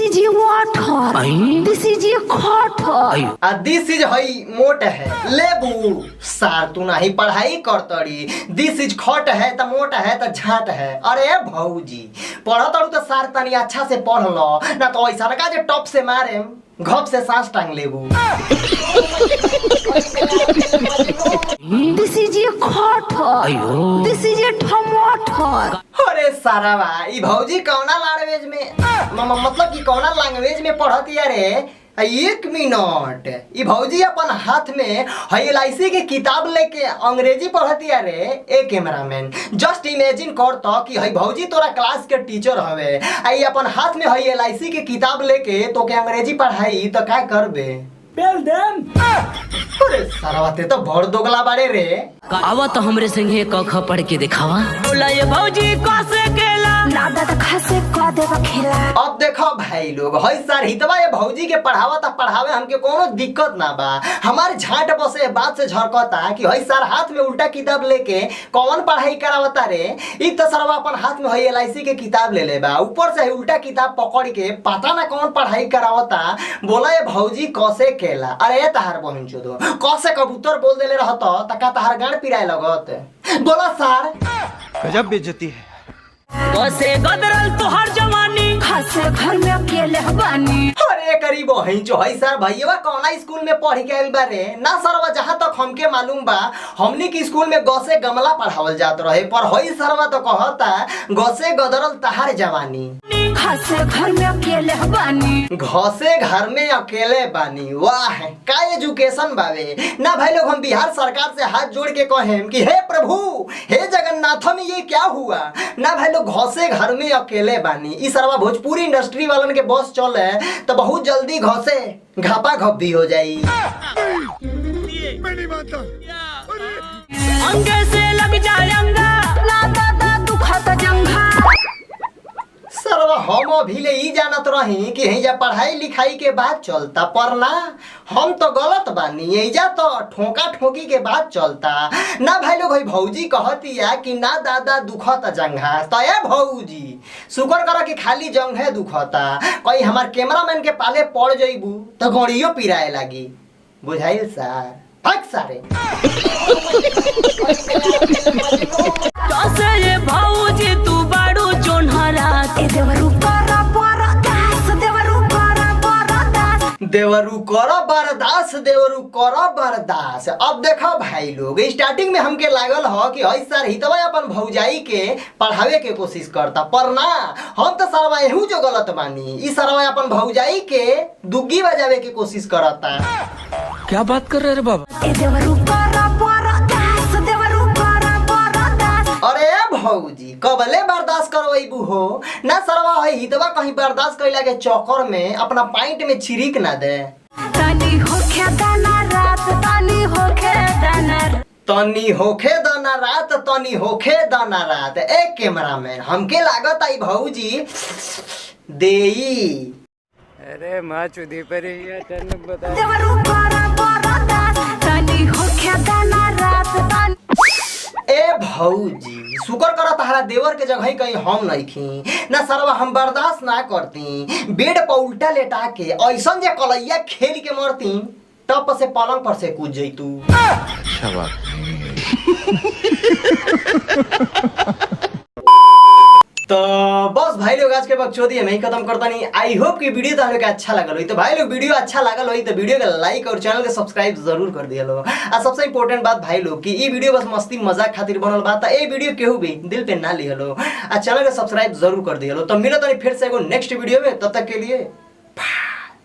is a water. This is a water. This is हई मोट है लेबू सार तू नहीं पढ़ाई करतड़ी। दिस इज खट है त मोट है त झाट है। अरे भौजी पढ़तड़ू तो सार तनी अच्छा से पढ़ लो ना तो ऐसा का जे टॉप से मारे घप से सांस टांग लेबू। This is a water. This is a tomato. अरे सारा बा ई भौजी कौना लैंग्वेज में मतलब कि कौना लैंग्वेज में पढ़ती है रे। एक मिनट ई भौजी अपन हाथ में LIC के किताब लेके अंग्रेजी पढ़ती है रे। ए कैमरामैन जस्ट इमेजिन कर तो कि हई भौजी तोरा क्लास के टीचर हवे आई अपन हाथ में LIC के किताब लेके तो के अंग्रेजी पढ़ाई तो क्या करबे। अरे सारा बातें तो बड़ दोगला बाड़े रे। आवा तो हमरे संगे क ख पढ़ के दिखावा। बोला ये भौजी कैसे केला ना दादा खासे का देवा खेला। अब देखो भाई लोग हई सर हितवा ये भौजी के पढ़ावता पढ़ावे हमके कोनो दिक्कत ना बा। हमारे झाट बसे बात से झरकता कि हई सर हाथ में उल्टा किताब लेके कौन पढ़ाई करावता रे। ई तो सरवा अपन हाथ में LIC के किताब ले ले बा ऊपर से उल्टा किताब पकड़ के पता ना कौन पढ़ाई करावता। बोला ये भौजी कैसे केला। अरे तहार बहन चोदो कैसे कबूतर बोल देले रहत तका तहार गाड़ पिराए लगत। बोला सर गजब बेइज्जती है। कैसे गदरल तोहर जवानी खासे घर में अकेले बानी। अरे करीब बहन चो हई सर भैया कौना स्कूल में पढ़ के आइल बारे ना सरवा जहाँ तक हमके मालूम बा हमनी के स्कूल में गसे गमला पढ़ावल जात रहे पर हई सरवा तो कहता गसे गदरल तहार जवानी। खासे घर में अकेले बानी। घसे घर में अकेले बानी वाह का एजुकेशन बावे ना भाई लोग। हम बिहार सरकार से हाथ जोड़ के कहें कि हे प्रभु हे जगन्नाथ में ये क्या हुआ ना भाई लोग। घसे घर में अकेले बानी ई सरवा भोजपुरी इंडस्ट्री वालन के बॉस चले तो बहुत जल्दी घसे घापा घप भी हो जाई। अंगे से लग जाएंगा ना दादा दुखत जंघा। सरवा हम अभी ले ई जानत रही कि हैजा पढ़ाई लिखाई के बात चलता पर ना हम तो गलत बानी। ऐजा तो ठोका ठोकी के बात चलता ना भाई लोग। भौजी कहती है कि ना दादा दुखत जंघा तो ये भौजी शुक्र करा कि खाली जंघे दुखता कहीं हमार कैमरामैन के पाले पड़ जाइबू तो गड़ियो पिराए लगी बुझाइल सर फक सारे। कैसे ये भौजी तू बाड़ू चोनहरा देवरू करा बरदास देवरू करा बरदास। देवरू करो बर्दाश्त देवरू करो बर्दाश्त। अब देखो भाई लोग स्टार्टिंग में हमके लागल हो कि हई सर हितवा अपन भौजाई के पढ़ावे के कोशिश करता पर ना हम तो सरवा एहू जो गलत बानी। ई सरवा अपन भौजाई के दुग्गी बजावे के कोशिश करता। क्या बात कर रहे रे बाबा। देवरू करा बरदास देवरू करा बरदास। अरे भौजी कबले बर्दाश्त करवाइबू हो ना सरवा है हितवा कहीं बर्दाश्त कैला के चक्कर में अपना पाइंट में छिरिक ना दे। तनी होखे दाना रात तनी होखे दाना तनी होखे दाना रात तनी होखे दाना रात। एक कैमरामैन हमके लागत आई भौजी देई। अरे माँ चुदी पर बता। देवरू करा बरदास तनी होखे दाना रात तनी। ए भौजी शुक्र करा तहरा देवर के जगह कहीं हम नहीं खी ना सरवा हम बर्दाश्त ना करती। बेड पर उल्टा लेटा के ऐसा जे कलैया खेल के मरती टप से पलंग पर से कूद जैतू। तो बस भाई लोग आज के बकचोदी मैं ही खत्म करता नहीं। आई होप कि वीडियो तो लोग अच्छा लगल हो। तो भाई लोग वीडियो अच्छा लगल हो तो वीडियो का लाइक और चैनल के सब्सक्राइब जरूर कर दिया लो। आ सबसे इंपॉर्टेंट बात भाई लोग कि ये वीडियो बस मस्ती मजाक खातिर बनल बात है। ये वीडियो केहू भी दिल पे ना लिया लो। आ चैनल के सब्सक्राइब जरूर कर दिया लो। तो मिलो तो फिर से एगो नेक्स्ट वीडियो में तब तक के लिए